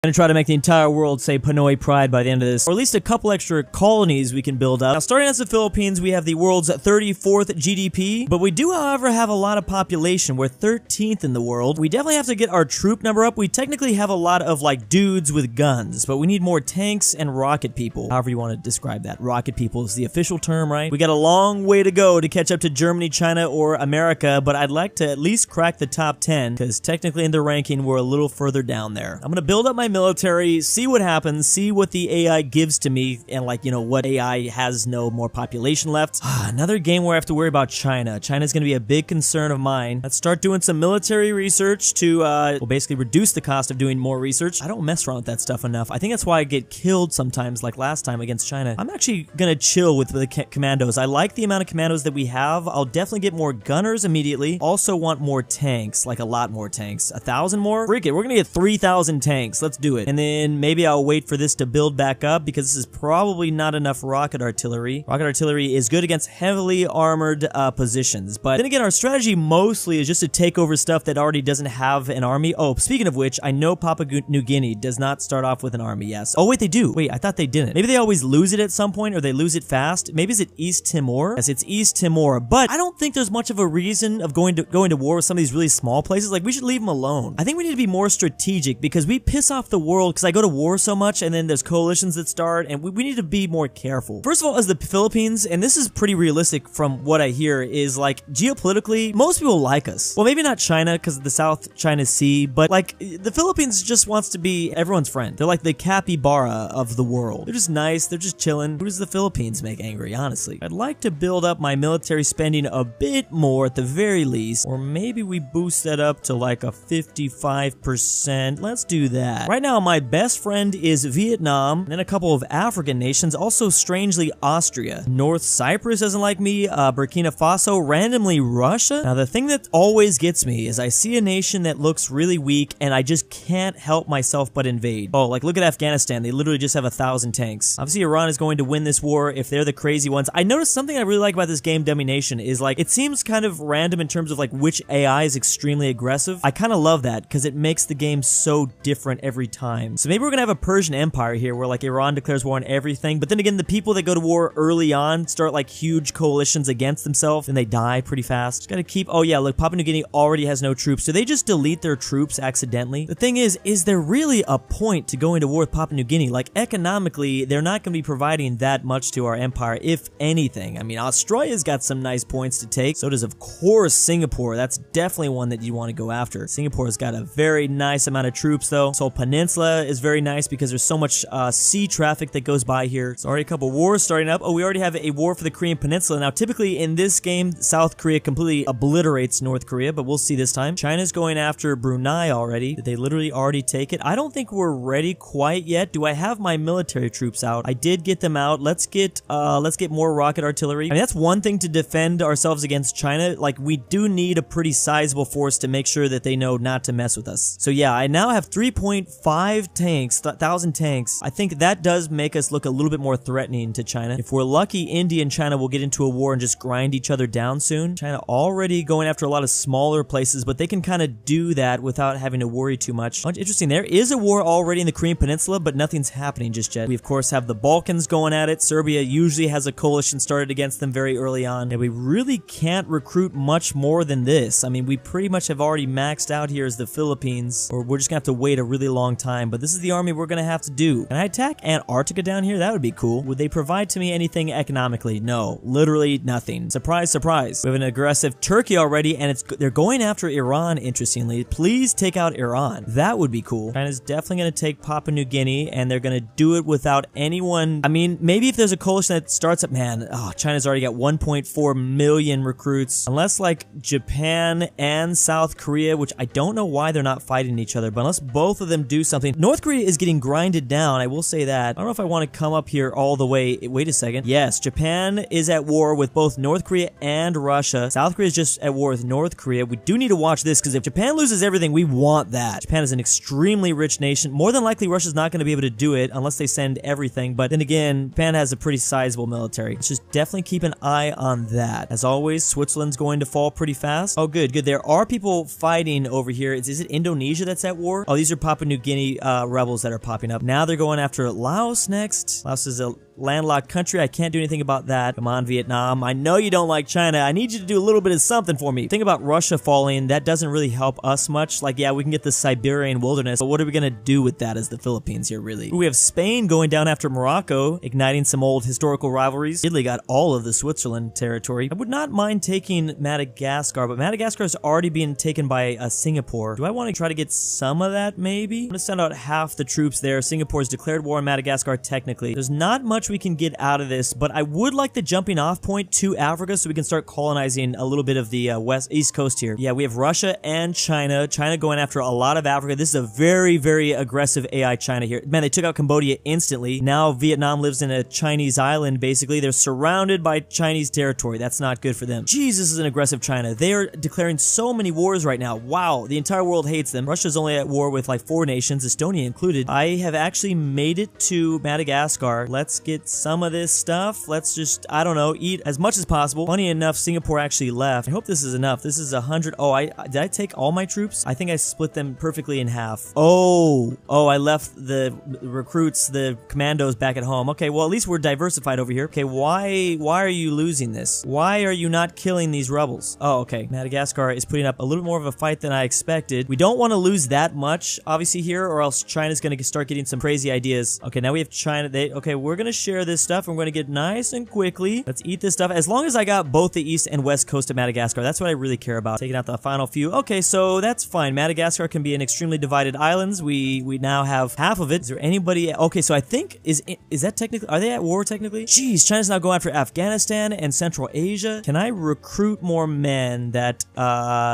Gonna try to make the entire world say Pinoy Pride by the end of this, or at least a couple extra colonies we can build up. Now, starting as the Philippines, we have the world's 34th GDP, but we do, however, have a lot of population. We're 13th in the world. We definitely have to get our troop number up. We technically have a lot of, like, dudes with guns, but we need more tanks and rocket people. However you want to describe that. Rocket people is the official term, right? We got a long way to go to catch up to Germany, China, or America, but I'd like to at least crack the top 10, because technically in the ranking, we're a little further down there. I'm gonna build up my military, see what happens, see what the AI gives to me, and like, you know, what AI has no more population left. Another game where I have to worry about China. China's gonna be a big concern of mine. Let's start doing some military research to, well, basically reduce the cost of doing more research. I don't mess around with that stuff enough. I think that's why I get killed sometimes, like last time against China. I'm actually gonna chill with the commandos. I like the amount of commandos that we have. I'll definitely get more gunners immediately. Also want more tanks, like a lot more tanks. 1,000 more? Freak it, we're gonna get 3,000 tanks. Let's do it. And then maybe I'll wait for this to build back up because this is probably not enough rocket artillery. Rocket artillery is good against heavily armored positions. But then again, our strategy mostly is just to take over stuff that already doesn't have an army. Oh, speaking of which, I know Papua New Guinea does not start off with an army, yes. Oh, wait, they do. Wait, I thought they didn't. Maybe they always lose it at some point or they lose it fast. Maybe is it East Timor? Yes, it's East Timor. But I don't think there's much of a reason of going to war with some of these really small places. Like, we should leave them alone. I think we need to be more strategic because we piss off the world because I go to war so much and then there's coalitions that start and we need to be more careful. First of all, as the Philippines, and this is pretty realistic from what I hear, is like geopolitically, most people like us. Well, maybe not China because of the South China Sea, but like the Philippines just wants to be everyone's friend. They're like the capybara of the world. They're just nice. They're just chilling. Who does the Philippines make angry, honestly? I'd like to build up my military spending a bit more at the very least, or maybe we boost that up to like a 55%. Let's do that. Right now, my best friend is Vietnam, and then a couple of African nations, also strangely Austria. North Cyprus doesn't like me, Burkina Faso, randomly Russia. Now the thing that always gets me is I see a nation that looks really weak and I just can't help myself but invade. Oh, like look at Afghanistan, they literally just have 1,000 tanks. Obviously Iran is going to win this war if they're the crazy ones. I noticed something I really like about this game, Dummy Nation, is like it seems kind of random in terms of like which AI is extremely aggressive. I kind of love that because it makes the game so different every time. So maybe we're gonna have a Persian Empire here where like Iran declares war on everything, but then again the people that go to war early on start like huge coalitions against themselves and they die pretty fast. Just gotta keep, oh yeah, look, Papua New Guinea already has no troops, so they just delete their troops accidentally. The thing is there really a point to going to war with Papua New Guinea? Like economically, they're not gonna be providing that much to our empire, if anything. I mean, Australia's got some nice points to take, so does of course Singapore. That's definitely one that you want to go after. Singapore's got a very nice amount of troops though. Seoul Peninsula is very nice because there's so much sea traffic that goes by here. It's already a couple wars starting up. Oh, we already have a war for the Korean Peninsula. Now, typically in this game, South Korea completely obliterates North Korea, but we'll see this time. China's going after Brunei already. Did they literally already take it? I don't think we're ready quite yet. Do I have my military troops out? I did get them out. Let's get more rocket artillery. I mean, that's one thing to defend ourselves against China. Like, we do need a pretty sizable force to make sure that they know not to mess with us. So yeah, I now have 3.5 tanks, 1,000 tanks. I think that does make us look a little bit more threatening to China. If we're lucky, India and China will get into a war and just grind each other down soon. China already going after a lot of smaller places, but they can kind of do that without having to worry too much. Interesting, there is a war already in the Korean Peninsula, but nothing's happening just yet. We of course have the Balkans going at it. Serbia usually has a coalition started against them very early on, and we really can't recruit much more than this. I mean, we pretty much have already maxed out here as the Philippines, or we're just gonna have to wait a really long time, but this is the army we're gonna have to do. Can I attack Antarctica down here? That would be cool. Would they provide to me anything economically? No, literally nothing. Surprise, surprise. We have an aggressive Turkey already, and they're going after Iran, interestingly. Please take out Iran. That would be cool. China's definitely gonna take Papua New Guinea, and they're gonna do it without anyone. I mean, maybe if there's a coalition that starts up, man, oh, China's already got 1.4 million recruits. Unless like Japan and South Korea, which I don't know why they're not fighting each other, but unless both of them do something. North Korea is getting grinded down, I will say that. I don't know if I want to come up here all the way. Wait a second. Yes, Japan is at war with both North Korea and Russia. South Korea is just at war with North Korea. We do need to watch this because if Japan loses everything, we want that. Japan is an extremely rich nation. More than likely, Russia's not going to be able to do it unless they send everything. But then again, Japan has a pretty sizable military. Let's just definitely keep an eye on that. As always, Switzerland's going to fall pretty fast. Oh, good, good. There are people fighting over here. Is it Indonesia that's at war? Oh, these are Papua New Guinea Guinea rebels that are popping up. Now they're going after Laos next. Laos is a landlocked country. I can't do anything about that. Come on, Vietnam. I know you don't like China. I need you to do a little bit of something for me. Think about Russia falling. That doesn't really help us much. Like, yeah, we can get the Siberian wilderness, but what are we gonna do with that as the Philippines here, really? We have Spain going down after Morocco, igniting some old historical rivalries. Italy got all of the Switzerland territory. I would not mind taking Madagascar, but Madagascar is already being taken by Singapore. Do I want to try to get some of that, maybe? I'm gonna send out half the troops there. Singapore's declared war on Madagascar, technically. There's not much we can get out of this, but I would like the jumping off point to Africa so we can start colonizing a little bit of the east coast here. Yeah, we have Russia and China. China going after a lot of Africa. This is a very, very aggressive AI China here. Man, they took out Cambodia instantly. Now Vietnam lives in a Chinese island, basically. They're surrounded by Chinese territory. That's not good for them. Jeez, this is an aggressive China. They are declaring so many wars right now. Wow, the entire world hates them. Russia's only at war with like 4 nations, Estonia included. I have actually made it to Madagascar. Let's get some of this stuff. Let's just, I don't know, eat as much as possible. Funny enough, Singapore actually left. I hope this is enough. This is 100. Oh, did I take all my troops? I think I split them perfectly in half. Oh, I left the recruits, the commandos back at home. Okay, well, at least we're diversified over here. Okay, why are you losing this? Why are you not killing these rebels? Oh, okay. Madagascar is putting up a little bit more of a fight than I expected. We don't want to lose that much, obviously, here, or else China's going to start getting some crazy ideas. Okay, now we have China. Okay, we're going to share this stuff. I'm going to get nice and quickly. Let's eat this stuff. As long as I got both the east and west coast of Madagascar, that's what I really care about. Taking out the final few. Okay, so that's fine. Madagascar can be an extremely divided islands. We now have half of it. Is there anybody? Okay, so I think, is that technically, are they at war technically? Jeez, China's now going after Afghanistan and Central Asia. Can I recruit more men that,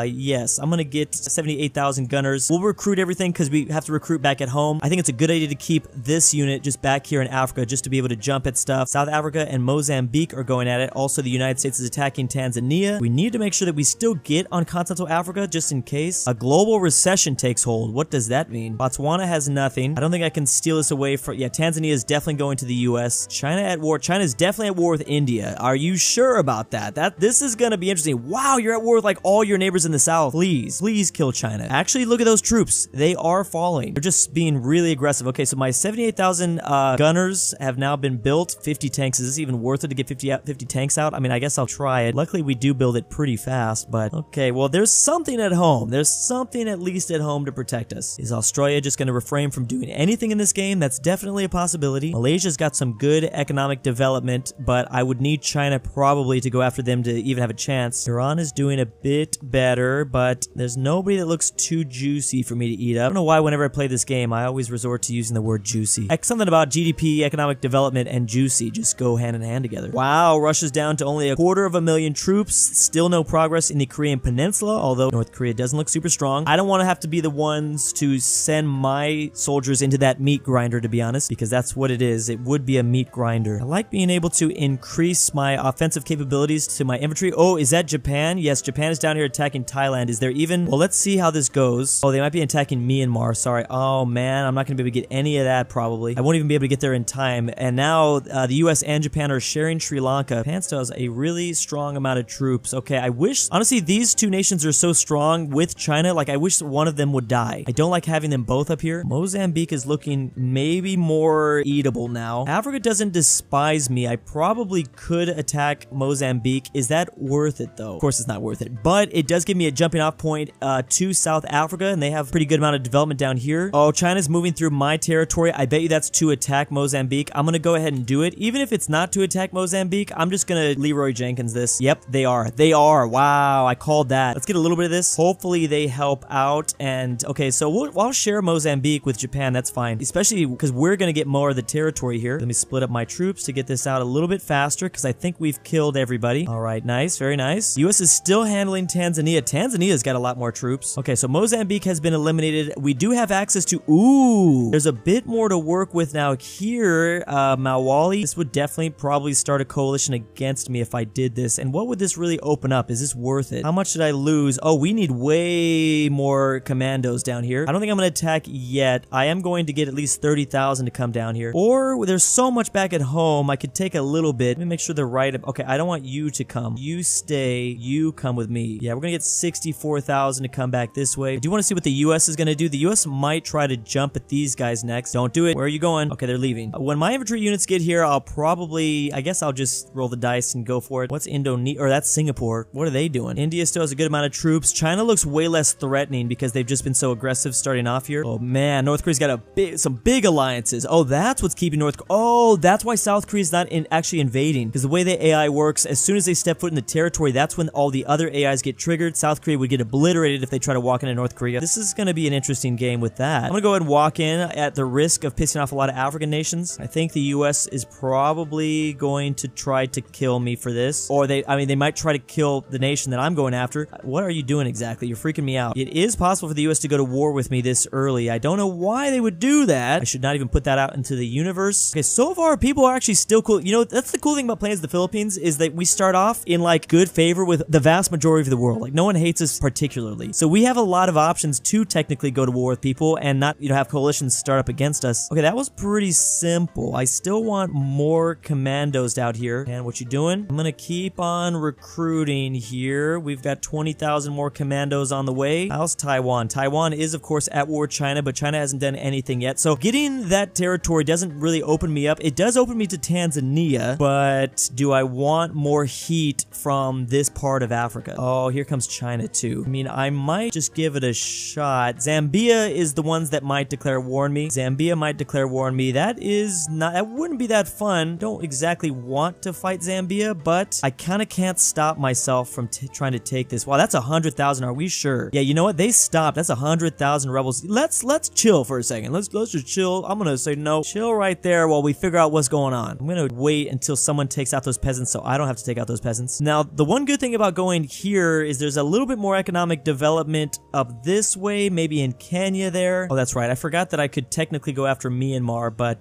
yes, I'm going to get 78,000 gunners. We'll recruit everything because we have to recruit back at home. I think it's a good idea to keep this unit just back here in Africa just to be able to jump at stuff. South Africa and Mozambique are going at it. Also, the United States is attacking Tanzania. We need to make sure that we still get on continental Africa just in case a global recession takes hold. What does that mean? Botswana has nothing. I don't think I can steal this away from, yeah, Tanzania is definitely going to the US. China at war. China is definitely at war with India. Are you sure about that? This is going to be interesting. Wow, you're at war with like all your neighbors in the south. Please kill China. Actually, look at those troops. They are falling. They're just being really aggressive. Okay, so my 78,000 gunners have now been built. 50 tanks. Is this even worth it to get 50 tanks out? I mean, I guess I'll try it. Luckily, we do build it pretty fast, but okay, well, there's something at home. There's something at least at home to protect us. Is Australia just going to refrain from doing anything in this game? That's definitely a possibility. Malaysia's got some good economic development, but I would need China probably to go after them to even have a chance. Iran is doing a bit better, but there's nobody that looks too juicy for me to eat up. I don't know why whenever I play this game, I always resort to using the word juicy. Something about GDP, economic development, and juicy just go hand in hand together. Wow, Russia's down to only 250,000 troops. Still no progress in the Korean Peninsula, although North Korea doesn't look super strong. I don't want to have to be the ones to send my soldiers into that meat grinder, to be honest, because that's what it is. It would be a meat grinder. I like being able to increase my offensive capabilities to my infantry. Oh, is that Japan? Yes, Japan is down here attacking Thailand. Is there even... Well, let's see how this goes. Oh, they might be attacking Myanmar. Sorry. Oh, man, I'm not going to be able to get any of that, probably. I won't even be able to get there in time. And now the US and Japan are sharing Sri Lanka. Japan still has a really strong amount of troops. Okay, I wish... Honestly, these two nations are so strong with China. Like, I wish one of them would die. I don't like having them both up here. Mozambique is looking maybe more eatable now. Africa doesn't despise me. I probably could attack Mozambique. Is that worth it, though? Of course, it's not worth it. But it does give me a jumping off point to South Africa, and they have a pretty good amount of development down here. Oh, China's moving through my territory. I bet you that's to attack Mozambique. I'm gonna go ahead and do it. Even if it's not to attack Mozambique, I'm just gonna Leroy Jenkins this. Yep, they are. They are. Wow, I called that. Let's get a little bit of this. Hopefully they help out. And okay, so I'll share Mozambique with Japan. That's fine, especially because we're gonna get more of the territory here. Let me split up my troops to get this out a little bit faster because I think we've killed everybody. All right, nice, very nice. US is still handling Tanzania. Tanzania's got a lot more troops. Okay, so Mozambique has been eliminated. We do have access to, ooh, there's a bit more to work with now here. Mawali. This would definitely probably start a coalition against me if I did this. And what would this really open up? Is this worth it? How much did I lose? Oh, we need way more commandos down here. I don't think I'm going to attack yet. I am going to get at least 30,000 to come down here. Or there's so much back at home, I could take a little bit. Let me make sure they're right. Okay, I don't want you to come. You stay. You come with me. Yeah, we're going to get 64,000 to come back this way. I do want to see what the U.S. is going to do. The U.S. might try to jump at these guys next. Don't do it. Where are you going? Okay, they're leaving. When my infantry units get here, I'll probably, I guess I'll just roll the dice and go for it. What's Indonesia? Or that's Singapore. What are they doing? India still has a good amount of troops. China looks way less threatening because they've just been so aggressive starting off here. Oh man, North Korea's got some big alliances. Oh, that's what's keeping North Korea. Oh, that's why South Korea's not actually invading. Because the way the AI works, as soon as they step foot in the territory, that's when all the other AIs get triggered. South Korea would get obliterated if they try to walk into North Korea. This is going to be an interesting game with that. I'm going to go ahead and walk in at the risk of pissing off a lot of African nations. I think the US is probably going to try to kill me for this. Or they might try to kill the nation that I'm going after. What are you doing exactly? You're freaking me out. It is possible for the US to go to war with me this early. I don't know why they would do that. I should not even put that out into the universe. Okay, so far people are actually still cool. You know, that's the cool thing about playing as the Philippines is that we start off in like good favor with the vast majority of the world. Like no one hates us particularly. So we have a lot of options to technically go to war with people and not, you know, have coalitions start up against us. Okay, that was pretty simple. I still want more commandos out here. And what you doing? I'm gonna keep on recruiting here. We've got 20,000 more commandos on the way. How's Taiwan? Taiwan is of course at war with China, but China hasn't done anything yet. So getting that territory doesn't really open me up. It does open me to Tanzania, but do I want more heat from this part of Africa? Oh, here comes China too. I mean, I might just give it a shot. Zambia is the ones that might declare war on me. Zambia might declare war on me. That wouldn't be that fun. Don't exactly want to fight Zambia, but I kind of can't stop myself from trying to take this. Wow, that's 100,000. Are we sure? Yeah, you know what? They stopped. That's 100,000 rebels. Let's chill for a second. Let's just chill. I'm gonna say no. Chill right there while we figure out what's going on. I'm gonna wait until someone takes out those peasants so I don't have to take out those peasants. Now, the one good thing about going here is there's a little bit more economic development up this way, maybe in Kenya there. Oh, that's right. I forgot that I could technically go after Myanmar, but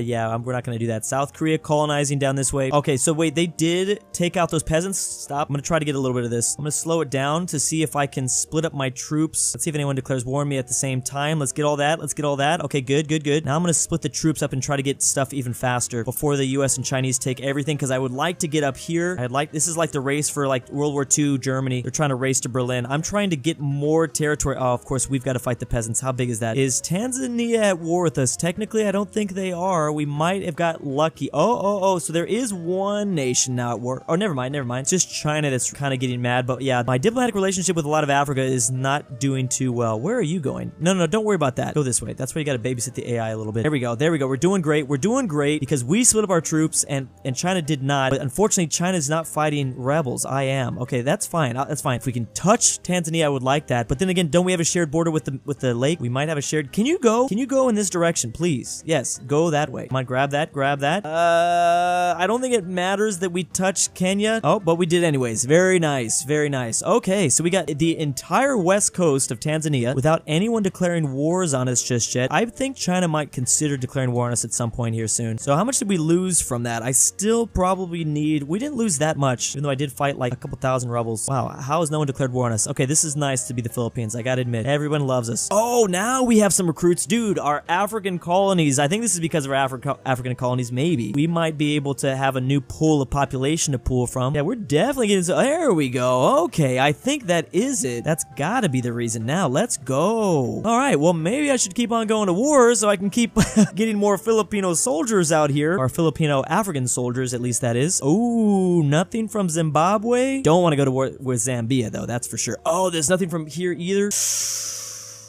yeah, we're not gonna do that. South Korea colonizing down this way. Okay, so wait, they did take out those peasants. Stop. I'm gonna try to get a little bit of this. I'm gonna slow it down to see if I can split up my troops. Let's see if anyone declares war on me at the same time. Let's get all that. Let's get all that. Okay, good, good, good. Now I'm gonna split the troops up and try to get stuff even faster before the US and Chinese take everything, because I would like to get up here. This is like the race for like World War II Germany. They're trying to race to Berlin. I'm trying to get more territory. Oh, of course, we've got to fight the peasants. How big is that? Is Tanzania at war with us? Technically, I don't think they are. We might have got lucky. Oh, so there is one nation now at war. Oh, never mind. It's just China that's kind of getting mad. But yeah, my diplomatic relationship with a lot of Africa is not doing too well. Where are you going? No, don't worry about that. Go this way. That's where you got to babysit the AI a little bit. There we go. We're doing great. We're doing great because we split up our troops and China did not. But unfortunately, China's not fighting rebels. I am. Okay, that's fine. That's fine. If we can touch Tanzania, I would like that. But then again, don't we have a shared border with the lake? We might have a shared. Can you go in this direction, please? Yes, go that way. Come on, grab that. I don't think it matters that we touch Kenya. Oh, but we did anyways. Very nice. Okay, so we got the entire west coast of Tanzania without anyone declaring wars on us just yet. I think China might consider declaring war on us at some point here soon. So how much did we lose from that? I still probably need. We didn't lose that much, even though I did fight like a couple thousand rebels. Wow, how has no one declared war on us? Okay, this is nice to be the Philippines. I gotta admit, everyone loves us. Oh, now we have some recruits. Dude, our African colonies. I think this is because of our African colonies, maybe. We might be able to have a new pool of population to pull from. Yeah, we're definitely getting. There we go. Okay, I think that is it. That's gotta be the reason. Now, let's go. All right, well, maybe I should keep on going to war so I can keep getting more Filipino soldiers out here. Or Filipino African soldiers, at least that is. Oh, nothing from Zimbabwe. Don't want to go to war with Zambia, though, that's for sure. Oh, there's nothing from here either.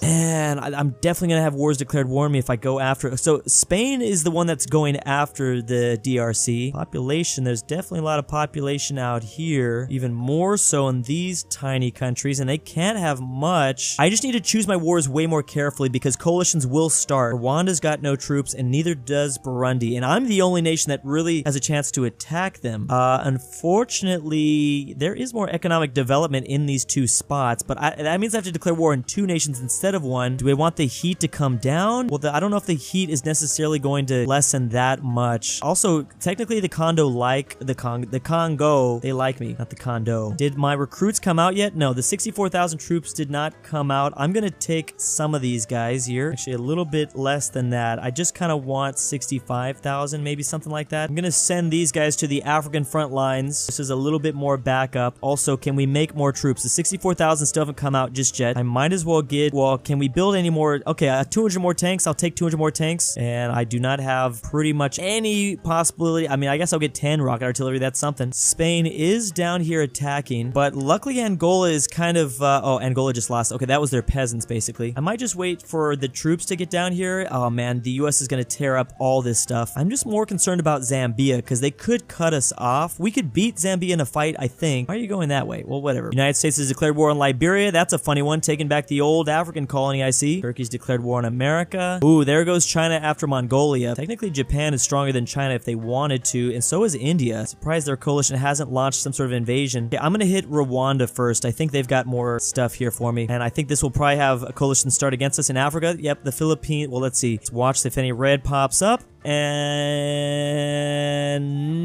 Man, I'm definitely going to have wars declared war on me if I go after. So Spain is the one that's going after the DRC. Population, there's definitely a lot of population out here. Even more so in these tiny countries, and they can't have much. I just need to choose my wars way more carefully because coalitions will start. Rwanda's got no troops, and neither does Burundi. And I'm the only nation that really has a chance to attack them. Unfortunately, there is more economic development in these two spots, but that means I have to declare war on two nations instead instead of 1. Do we want the heat to come down? Well, I don't know if the heat is necessarily going to lessen that much. Also, technically the Congo like the Congo, they like me, not the condo. Did my recruits come out yet? No, the 64,000 troops did not come out. I'm gonna take some of these guys here. Actually, a little bit less than that. I just kind of want 65,000, maybe something like that. I'm gonna send these guys to the African front lines. This is a little bit more backup. Also, can we make more troops? The 64,000 still haven't come out just yet. I might as well get, well, can we build any more? Okay, 200 more tanks. I'll take 200 more tanks. And I do not have pretty much any possibility. I mean, I guess I'll get 10 rocket artillery. That's something. Spain is down here attacking, but luckily Angola is kind of, oh, Angola just lost. Okay, that was their peasants, basically. I might just wait for the troops to get down here. Oh, man, the U.S. is going to tear up all this stuff. I'm just more concerned about Zambia, because they could cut us off. We could beat Zambia in a fight, I think. Why are you going that way? Well, whatever. United States has declared war on Liberia. That's a funny one, taking back the old African colony, I see. Turkey's declared war on America. Ooh, there goes China after Mongolia. Technically, Japan is stronger than China if they wanted to, and so is India. Surprised their coalition hasn't launched some sort of invasion. Okay, I'm gonna hit Rwanda first. I think they've got more stuff here for me, and I think this will probably have a coalition start against us in Africa. Yep, the Philippines. Well, let's see. Let's watch if any red pops up. And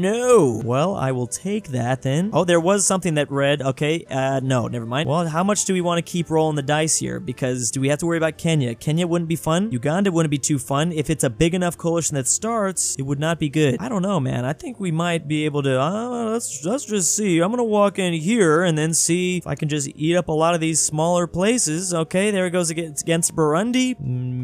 no. Well, I will take that then. Oh, there was something that read. Okay, no, never mind. Well, how much do we want to keep rolling the dice here? Because do we have to worry about Kenya? Kenya wouldn't be fun. Uganda wouldn't be too fun. If it's a big enough coalition that starts, it would not be good. I don't know, man. I think we might be able to, let's just see. I'm gonna walk in here and then see if I can just eat up a lot of these smaller places. Okay, there it goes against Burundi.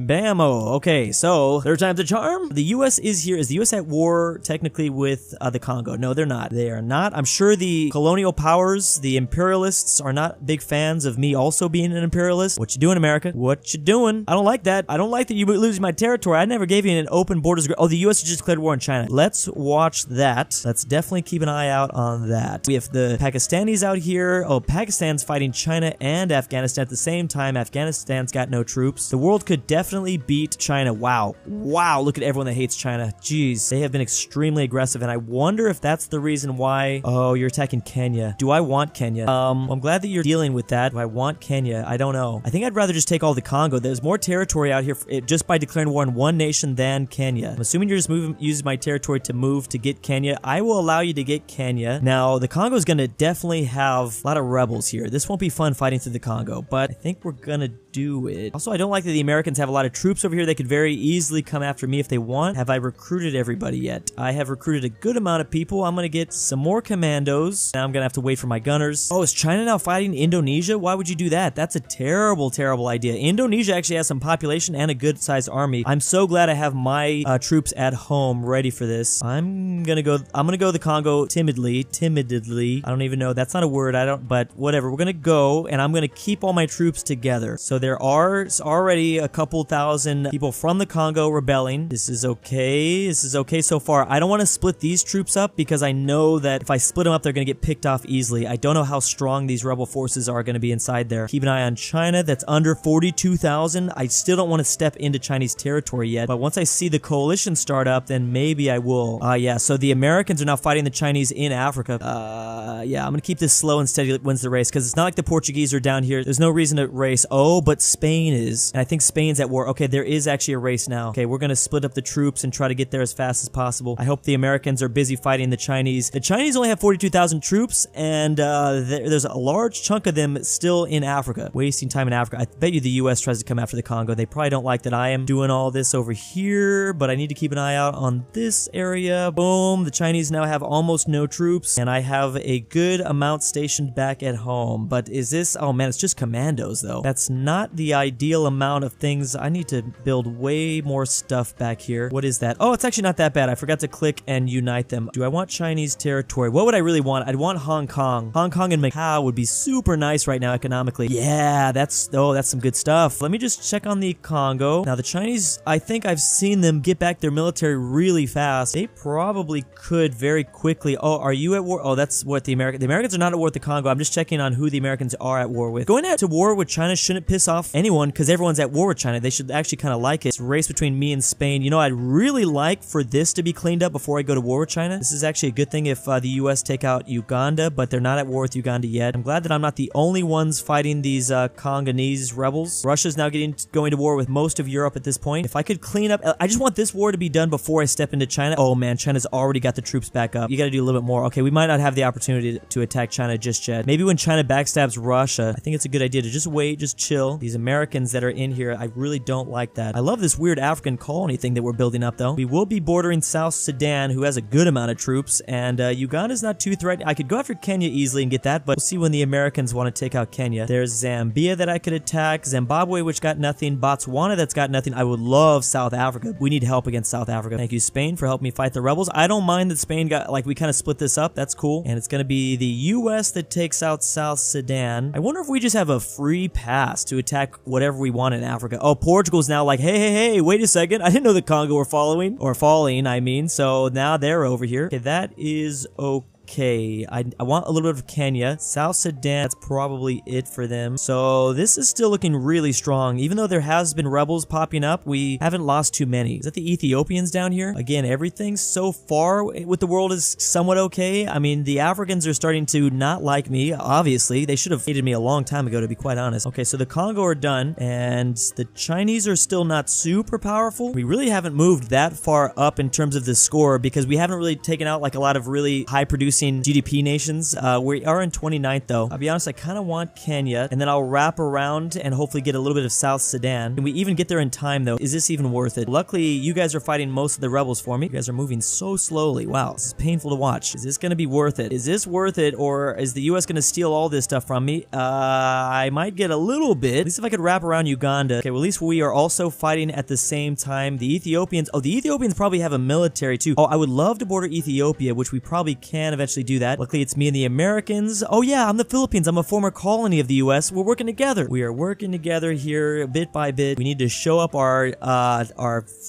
Bammo. Okay, so third time's a charm. The U.S. is here. Is the U.S. at war technically with the Congo? No, they're not. They are not. I'm sure the colonial powers, the imperialists, are not big fans of me also being an imperialist. What you doing, America? What you doing? I don't like that. I don't like that you losing my territory. I never gave you an open borders. Oh, the U.S. just declared war on China. Let's watch that. Let's definitely keep an eye out on that. We have the Pakistanis out here. Oh, Pakistan's fighting China and Afghanistan at the same time. Afghanistan's got no troops. The world could definitely beat China. Wow. Wow. Look at everyone that hates China. Jeez, they have been extremely aggressive, and I wonder if that's the reason why. Oh, you're attacking Kenya. Do I want Kenya? I'm glad that you're dealing with that. Do I want Kenya? I don't know. I think I'd rather just take all the Congo. There's more territory out here just by declaring war on one nation than Kenya. I'm assuming you're just using my territory to move to get Kenya. I will allow you to get Kenya. Now, the Congo is going to definitely have a lot of rebels here. This won't be fun fighting through the Congo, but I think we're going to do it. Also, I don't like that the Americans have a lot of troops over here. They could very easily come after me if they want. Have I recruited everybody yet? I have recruited a good amount of people. I'm gonna get some more commandos. Now I'm gonna have to wait for my gunners. Oh, is China now fighting Indonesia? Why would you do that? That's a terrible, terrible idea. Indonesia actually has some population and a good sized army. I'm so glad I have my troops at home ready for this. I'm gonna go the Congo timidly. I don't even know. That's not a word. But whatever. We're gonna go, and I'm gonna keep all my troops together. So there are already a couple thousand people from the Congo rebelling. This is okay. This is okay so far. I don't want to split these troops up because I know that if I split them up, they're going to get picked off easily. I don't know how strong these rebel forces are going to be inside there. Keep an eye on China. That's under 42,000. I still don't want to step into Chinese territory yet, but once I see the coalition start up, then maybe I will. Yeah, so the Americans are now fighting the Chinese in Africa. Yeah, I'm going to keep this slow and steady wins the race because it's not like the Portuguese are down here. There's no reason to race. Oh, but Spain is. And I think Spain's at war. Okay, there is actually a race now. Okay, we're going to split up the troops and try to get there as fast as possible. I hope the Americans are busy fighting the Chinese. The Chinese only have 42,000 troops, and there's a large chunk of them still in Africa. Wasting time in Africa. I bet you the U.S. tries to come after the Congo. They probably don't like that I am doing all this over here, but I need to keep an eye out on this area. Boom. The Chinese now have almost no troops, and I have a good amount stationed back at home. But is this... Oh, man, it's just commandos, though. That's not the ideal amount of things. I need to build way more stuff back here. What is that? Oh, it's actually not that bad. I forgot to click and unite them. Do I want Chinese territory? What would I really want? I'd want Hong Kong. Hong Kong and Macau would be super nice right now economically. Yeah, that's some good stuff. Let me just check on the Congo. Now, the Chinese, I think I've seen them get back their military really fast. They probably could very quickly. Oh, are you at war? Oh, that's what the Americans are not at war with the Congo. I'm just checking on who the Americans are at war with. Going to war with China shouldn't piss off anyone because everyone's at war with China. They should actually kind of like it. It's a race between me and Spain. You know, I'd really like for this to be cleaned up before I go to war with China. This is actually a good thing if the US take out Uganda, but they're not at war with Uganda yet. I'm glad that I'm not the only ones fighting these Congolese rebels. Russia's now going to war with most of Europe at this point. If I could clean up, I just want this war to be done before I step into China. Oh man, China's already got the troops back up. You gotta do a little bit more. Okay, we might not have the opportunity to attack China just yet. Maybe when China backstabs Russia, I think it's a good idea to just wait, just chill. These Americans that are in here, I really don't like that. I love this weird African colony thing that we're building up though. We will be bordering South Sudan, who has a good amount of troops, and Uganda's not too threatening. I could go after Kenya easily and get that, but we'll see when the Americans want to take out Kenya. There's Zambia that I could attack, Zimbabwe, which got nothing, Botswana that's got nothing. I would love South Africa. We need help against South Africa. Thank you, Spain, for helping me fight the rebels. I don't mind that Spain got, like, we kind of split this up. That's cool. And it's going to be the US that takes out South Sudan. I wonder if we just have a free pass to attack whatever we want in Africa. Oh, Portugal's now like, hey, wait a second. I didn't know the Congo were following, or falling, I mean. So now they're over here. Okay, that is okay. Okay, I want a little bit of Kenya. South Sudan, that's probably it for them. So this is still looking really strong. Even though there has been rebels popping up, we haven't lost too many. Is that the Ethiopians down here? Again, everything so far with the world is somewhat okay. I mean, the Africans are starting to not like me, obviously. They should have hated me a long time ago, to be quite honest. Okay, so the Congo are done, and the Chinese are still not super powerful. We really haven't moved that far up in terms of the score because we haven't really taken out like a lot of really high-producing GDP nations. We are in 29th though. I'll be honest, I kind of want Kenya, and then I'll wrap around and hopefully get a little bit of South Sudan. Can we even get there in time though? Is this even worth it? Luckily, you guys are fighting most of the rebels for me. You guys are moving so slowly. Wow, this is painful to watch. Is this going to be worth it? Is this worth it, or is the US going to steal all this stuff from me? I might get a little bit. At least if I could wrap around Uganda. Okay, well, at least we are also fighting at the same time. The Ethiopians, oh, the Ethiopians probably have a military too. Oh, I would love to border Ethiopia, which we probably can eventually do that. Luckily, it's me and the Americans. Oh yeah, I'm the Philippines. I'm a former colony of the US. We're working together. We are working together here bit by bit. We need to show up our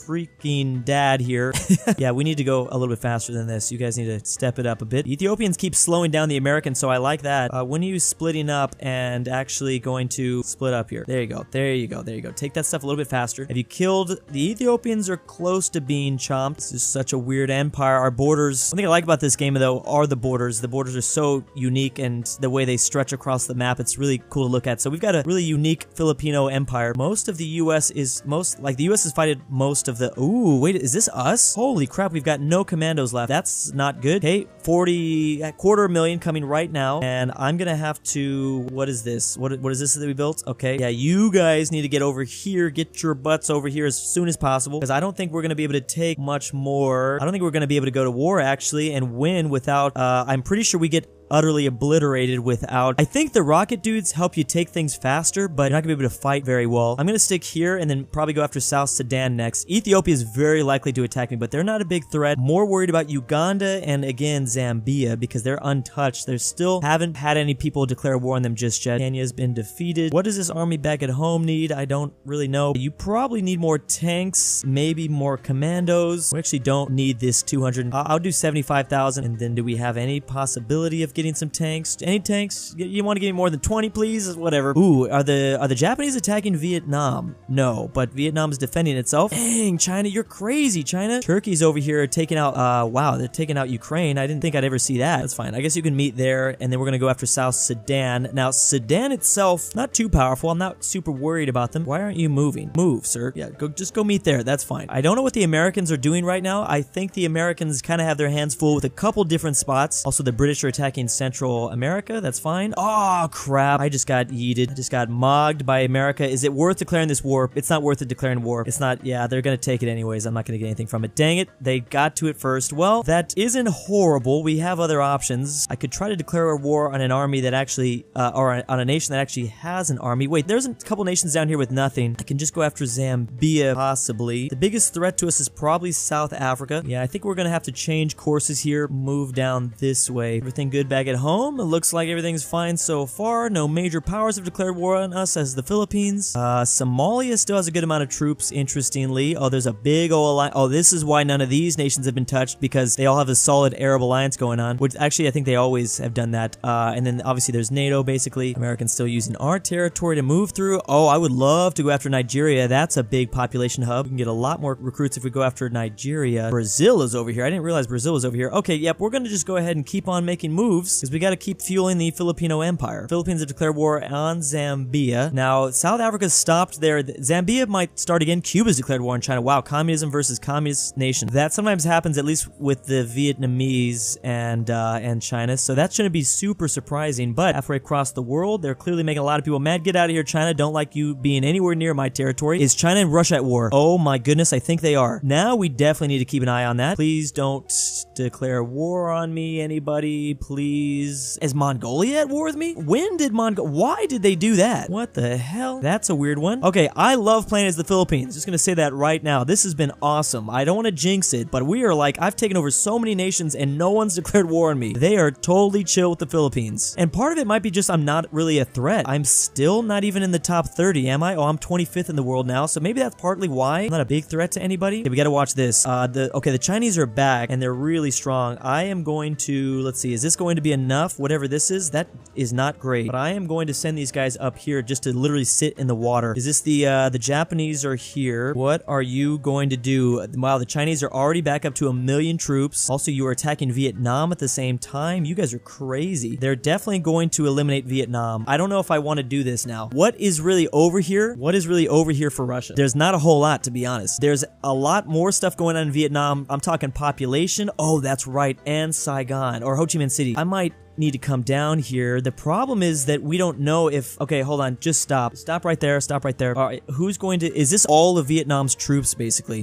freaking dad here. Yeah, we need to go a little bit faster than this. You guys need to step it up a bit. Ethiopians keep slowing down the Americans, so I like that. When are you splitting up and actually going to split up here? There you go. There you go. There you go. Take that stuff a little bit faster. Have you killed? The Ethiopians are close to being chomped. This is such a weird empire. Our borders. One thing I like about this game, though, are the borders. The borders are so unique, and the way they stretch across the map, it's really cool to look at. So we've got a really unique Filipino empire. Most of the US is the US has fighted most of the. Ooh, wait, is this us? Holy crap, we've got no commandos left. That's not good. Okay, 250,000 coming right now, and I'm gonna have to. What is this? What is this that we built? Okay, yeah, you guys need to get over here. Get your butts over here as soon as possible, because I don't think we're gonna be able to take much more. I don't think we're gonna be able to go to war actually and win without. I'm pretty sure we get utterly obliterated without. I think the rocket dudes help you take things faster, but you're not gonna be able to fight very well. I'm gonna stick here and then probably go after South Sudan next. Ethiopia is very likely to attack me, but they're not a big threat. More worried about Uganda and again Zambia because they're untouched. They still haven't had any people declare war on them just yet. Kenya's been defeated. What does this army back at home need? I don't really know. You probably need more tanks, maybe more commandos. We actually don't need this 200. I'll do 75,000. And then do we have any possibility of getting some tanks? Any tanks? You want to give me more than 20, please? Whatever. Ooh, are the Japanese attacking Vietnam? No, but Vietnam is defending itself. Dang, China, you're crazy, China. Turkey's over here taking out, wow, they're taking out Ukraine. I didn't think I'd ever see that. That's fine. I guess you can meet there, and then we're gonna go after South Sudan. Now, Sudan itself, not too powerful. I'm not super worried about them. Why aren't you moving? Move, sir. Yeah, just go meet there. That's fine. I don't know what the Americans are doing right now. I think the Americans kind of have their hands full with a couple different spots. Also, the British are attacking Central America. That's fine. Oh, crap. I just got yeeted. I just got mogged by America. Is it worth declaring this war? It's not worth it declaring war. It's not. Yeah, they're going to take it anyways. I'm not going to get anything from it. Dang it. They got to it first. Well, that isn't horrible. We have other options. I could try to declare a war on an army that actually, or on a nation that actually has an army. Wait, there's a couple nations down here with nothing. I can just go after Zambia, possibly. The biggest threat to us is probably South Africa. Yeah, I think we're going to have to change courses here. Move down this way. Everything good back back at home. It looks like everything's fine so far. No major powers have declared war on us as the Philippines. Somalia still has a good amount of troops, interestingly. Oh, there's a big old alliance. Oh, this is why none of these nations have been touched, because they all have a solid Arab alliance going on, which actually I think they always have done that. And then obviously there's NATO, basically. Americans still using our territory to move through. Oh, I would love to go after Nigeria. That's a big population hub. We can get a lot more recruits if we go after Nigeria. Brazil is over here. I didn't realize Brazil was over here. Okay, yep, we're gonna just go ahead and keep on making moves, because we gotta keep fueling the Filipino Empire. Philippines have declared war on Zambia. Now, South Africa stopped there. Zambia might start again. Cuba's declared war on China. Wow, communism versus communist nation. That sometimes happens, at least with the Vietnamese and China, so that shouldn't be super surprising, but halfway across the world, they're clearly making a lot of people mad. Get out of here, China. Don't like you being anywhere near my territory. Is China and Russia at war? Oh my goodness, I think they are. Now we definitely need to keep an eye on that. Please don't declare war on me, anybody, please. Is Mongolia at war with me? When did why did they do that? What the hell? That's a weird one. Okay, I love playing as the Philippines. Just gonna say that right now. This has been awesome. I don't want to jinx it, but we are like, I've taken over so many nations and no one's declared war on me. They are totally chill with the Philippines. And part of it might be just I'm not really a threat. I'm still not even in the top 30, am I? Oh, I'm 25th in the world now, so maybe that's partly why I'm not a big threat to anybody. Okay, we gotta watch this. Okay, the Chinese are back and they're really strong. I am going to, let's see, is this going to be enough? Whatever this is, that is not great. But I am going to send these guys up here just to literally sit in the water. Is this the Japanese are here. What are you going to do? Wow, the Chinese are already back up to 1 million troops. Also, you are attacking Vietnam at the same time. You guys are crazy. They're definitely going to eliminate Vietnam. I don't know if I want to do this now. What is really over here? What is really over here for Russia? There's not a whole lot, to be honest. There's a lot more stuff going on in Vietnam. I'm talking population. Oh, that's right. And Saigon or Ho Chi Minh City. I might need to come down here. The problem is that we don't know if, okay, hold on, just stop right there, stop right there. All right, who's going to, is this all of Vietnam's troops basically?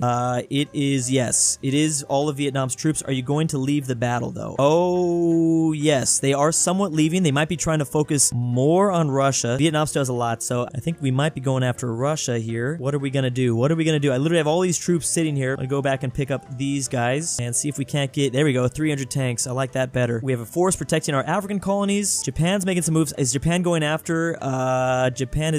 It is, yes, it is all of Vietnam's troops. Are you going to leave the battle though? Oh yes, they are somewhat leaving. They might be trying to focus more on Russia. Vietnam still has a lot, so I think we might be going after Russia here. What are we gonna do? What are we gonna do? I literally have all these troops sitting here. I'm gonna go back and pick up these guys and see if we can't get, there we go, 300 tanks. I like that better. We have a force protecting our African colonies. Japan's making some moves. Is Japan going after Japan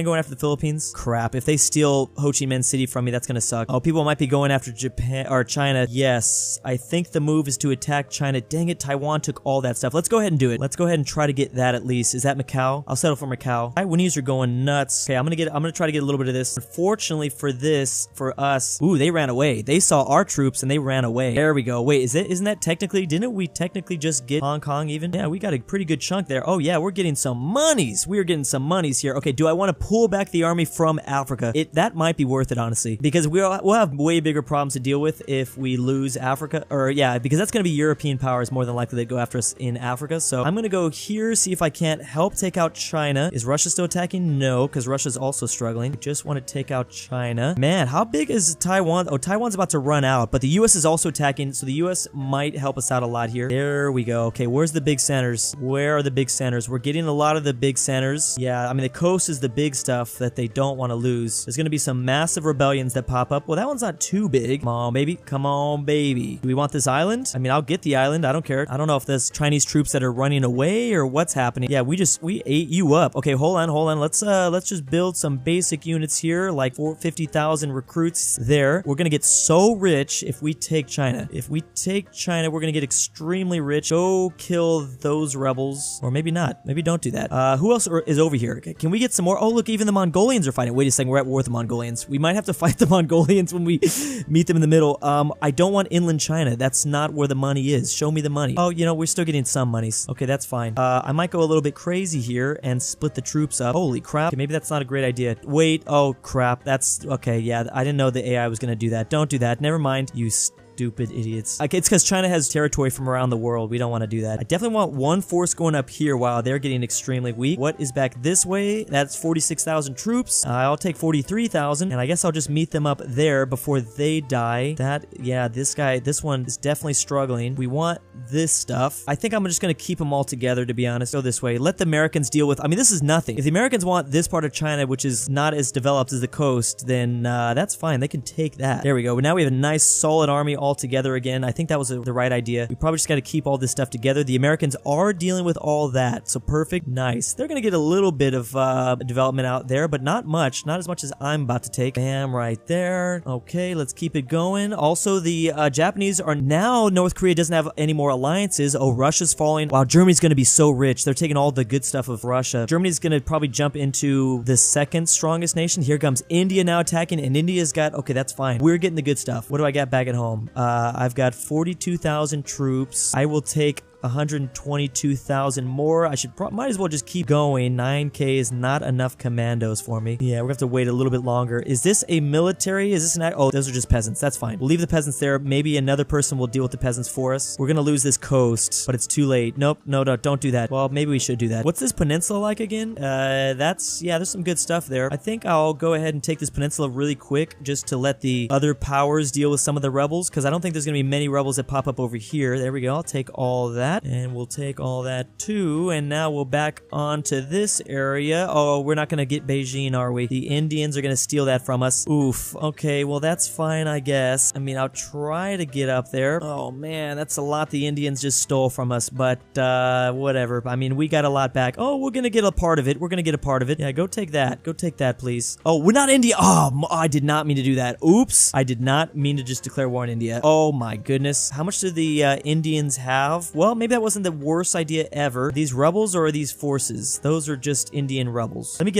going after the Philippines? Crap, if they steal Ho Chi Minh City from me, that's gonna suck. Oh, people might be going after Japan or China. Yes, I think the move is to attack China. Dang it, Taiwan took all that stuff. Let's go ahead and do it. Let's go ahead and try to get that at least. Is that Macau? I'll settle for Macau. Taiwanese are going nuts. Okay, I'm gonna try to get a little bit of this. Unfortunately for us, ooh, they ran away. They saw our troops and they ran away. There we go. Wait, isn't that technically, didn't we technically just get Hong Kong even? Yeah, we got a pretty good chunk there. Oh yeah, we're getting some monies. We are getting some monies here. Okay, do I want to pull back the army from Africa? That might be worth it, honestly, because we'll have way bigger problems to deal with if we lose Africa, or yeah, because that's going to be European powers more than likely that go after us in Africa. So I'm going to go here, see if I can't help take out China. Is Russia still attacking? No, because Russia's also struggling. I just want to take out China. Man, how big is Taiwan? Oh, Taiwan's about to run out, but the US is also attacking, so the US might help us out a lot here. There we go. Okay, where's the big centers? Where are the big centers? We're getting a lot of the big centers. Yeah, I mean, the coast is the big stuff that they don't want to lose. There's going to be some massive rebellions that pop up. Well, that one's not too big. Come on, baby. Come on, baby. Do we want this island? I mean, I'll get the island. I don't care. I don't know if there's Chinese troops that are running away or what's happening. Yeah, we ate you up. Okay, hold on. Let's just build some basic units here, like 50,000 recruits there. We're going to get so rich if we take China. If we take China, we're going to get extremely rich. Go kill those rebels, or maybe not. Maybe don't do that. Who else is over here? Can we get some more? Oh, look, even the Mongolians are fighting. Wait a second, we're at war with the Mongolians. We might have to fight the Mongolians when we meet them in the middle. I don't want inland China. That's not where the money is. Show me the money. Oh, you know, we're still getting some monies. Okay, that's fine. I might go a little bit crazy here and split the troops up. Holy crap. Okay, maybe that's not a great idea. Wait, oh crap. That's, okay, yeah, I didn't know the AI was gonna do that. Don't do that. Never mind. You stupid idiots. Okay, it's because China has territory from around the world. We don't want to do that. I definitely want one force going up here while they're getting extremely weak. What is back this way? That's 46,000 troops. I'll take 43,000, and I guess I'll just meet them up there before they die. Yeah, this one is definitely struggling. We want this stuff. I think I'm just going to keep them all together, to be honest. Go this way. Let the Americans deal with, I mean, this is nothing. If the Americans want this part of China, which is not as developed as the coast, then that's fine. They can take that. There we go. Now we have a nice solid army all together again. I think that was the right idea. We probably just got to keep all this stuff together. The Americans are dealing with all that, so perfect. Nice. They're going to get a little bit of development out there, but not much. Not as much as I'm about to take. Bam, right there. Okay, let's keep it going. Also, the Japanese are now, North Korea doesn't have any more alliances. Oh, Russia's falling. Wow, Germany's going to be so rich. They're taking all the good stuff of Russia. Germany's going to probably jump into the second strongest nation. Here comes India now attacking, and India's got, okay, that's fine. We're getting the good stuff. What do I got back at home? I've got 42,000 troops. I will take 122,000 more. I might as well just keep going. 9K is not enough commandos for me. Yeah, we're gonna have to wait a little bit longer. Is this a military? Is this an oh, those are just peasants. That's fine. We'll leave the peasants there. Maybe another person will deal with the peasants for us. We're gonna lose this coast, but it's too late. Nope, no, don't do that. Well, maybe we should do that. What's this peninsula like again? Yeah, there's some good stuff there. I think I'll go ahead and take this peninsula really quick just to let the other powers deal with some of the rebels, because I don't think there's gonna be many rebels that pop up over here. There we go. I'll take all that. And we'll take all that too, and now we'll back onto this area. Oh, we're not gonna get Beijing, are we? The Indians are gonna steal that from us. Oof. Okay, well that's fine, I guess. I mean, I'll try to get up there. Oh man, that's a lot the Indians just stole from us, but whatever. I mean, we got a lot back. Oh, we're gonna get a part of it. We're gonna get a part of it. Yeah, go take that. Go take that, please. Oh, we're not India. Oh, I did not mean to do that. Oops. I did not mean to just declare war on India. Oh my goodness. How much do the Indians have? Well, maybe that wasn't the worst idea ever. These rebels or are these forces? Those are just Indian rebels. Let me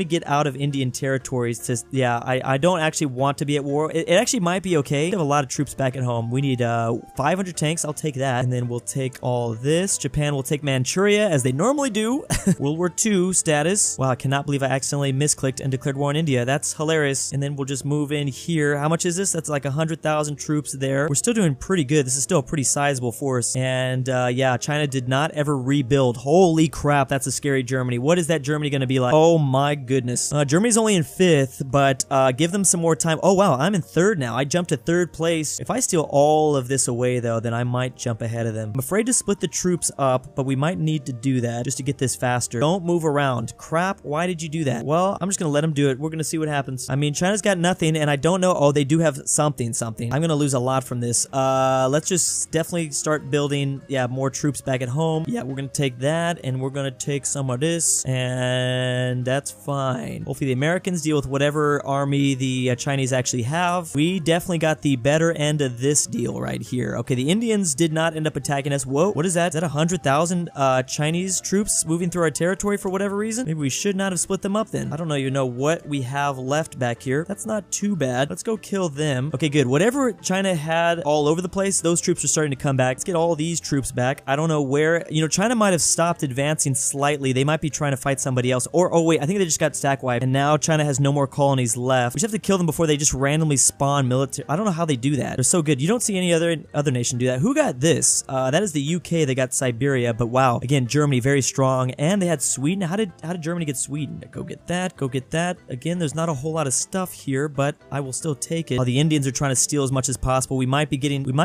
get out of Indian territories to, yeah, I don't actually want to be at war. It actually might be okay. We have a lot of troops back at home. We need 500 tanks. I'll take that. And then we'll take all this. Japan will take Manchuria as they normally do. World War II status. Wow, I cannot believe I accidentally misclicked and declared war on India. That's hilarious. And then we'll just move in here. How much is this? That's like 100,000 troops there. We're still doing pretty good. This is still a pretty sizable force. And yeah, China did not ever rebuild. Holy crap, that's a scary Germany. What is that Germany going to be like? Oh my goodness. Germany's only in 5th, but give them some more time. Oh wow, I'm in 3rd now. I jumped to 3rd place. If I steal all of this away though, then I might jump ahead of them. I'm afraid to split the troops up, but we might need to do that just to get this faster. Don't move around. Crap, why did you do that? Well, I'm just going to let them do it. We're going to see what happens. I mean, China's got nothing, and I don't know. Oh, they do have something. I'm going to lose a lot from this. Let's just definitely start building, yeah, more troops back at home. Yeah, we're gonna take that, and we're gonna take some of this, and that's fine. Hopefully the Americans deal with whatever army the Chinese actually have. We definitely got the better end of this deal right here. Okay, the Indians did not end up attacking us. Whoa, what is that? Is that 100,000 Chinese troops moving through our territory for whatever reason? Maybe we should not have split them up then. I don't even know what we have left back here. That's not too bad. Let's go kill them. Okay, good. Whatever China had all over the place, those troops are starting to come back. Let's get all these troops back. I don't know where, you know, China might have stopped advancing slightly. They might be trying to fight somebody else. Or, oh wait, I think they just got stack wiped. And now China has no more colonies left. We just have to kill them before they just randomly spawn military. I don't know how they do that. They're so good. You don't see any other nation do that. Who got this? That is the UK. They got Siberia. But wow, again, Germany very strong. And they had Sweden. How did Germany get Sweden? Go get that. Go get that. Again, there's not a whole lot of stuff here, but I will still take it. The Indians are trying to steal as much as possible. We might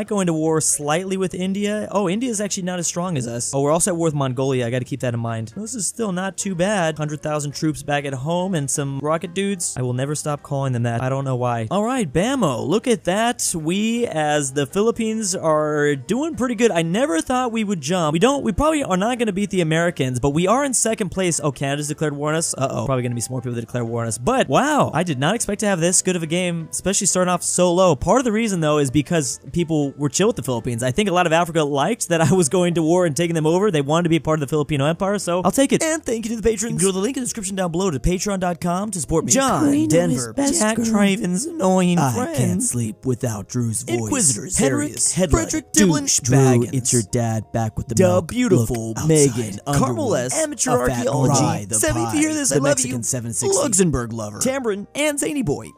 go into war slightly with India. Oh, India is actually not as strong as us. Oh, we're also at war with Mongolia. I got to keep that in mind. This is still not too bad. 100,000 troops back at home and some rocket dudes. I will never stop calling them that. I don't know why. All right, bammo. Look at that. We, as the Philippines, are doing pretty good. I never thought we would jump. We probably are not going to beat the Americans, but we are in 2nd place. Oh, Canada's declared war on us. Uh-oh. Probably going to be some more people that declare war on us. But wow, I did not expect to have this good of a game, especially starting off so low. Part of the reason, though, is because people were chill with the Philippines. I think a lot of Africa liked that I was going to war and taking them over. They wanted to be a part of the Filipino Empire, so I'll take it. And thank you to the patrons. Go to the link in the description down below to patreon.com to support me. John, Denver, Jack Traven's annoying friends. I can't sleep without Drew's voice. Inquisitors, Hedrick, Frederick, Diblin, Drew, it's your dad back with the milk. Beautiful, Megan, Carmel S, Amateur Archaeology, 70 to hear this, I love you, Luxembourg Lover, Tamron, and Zany Boy.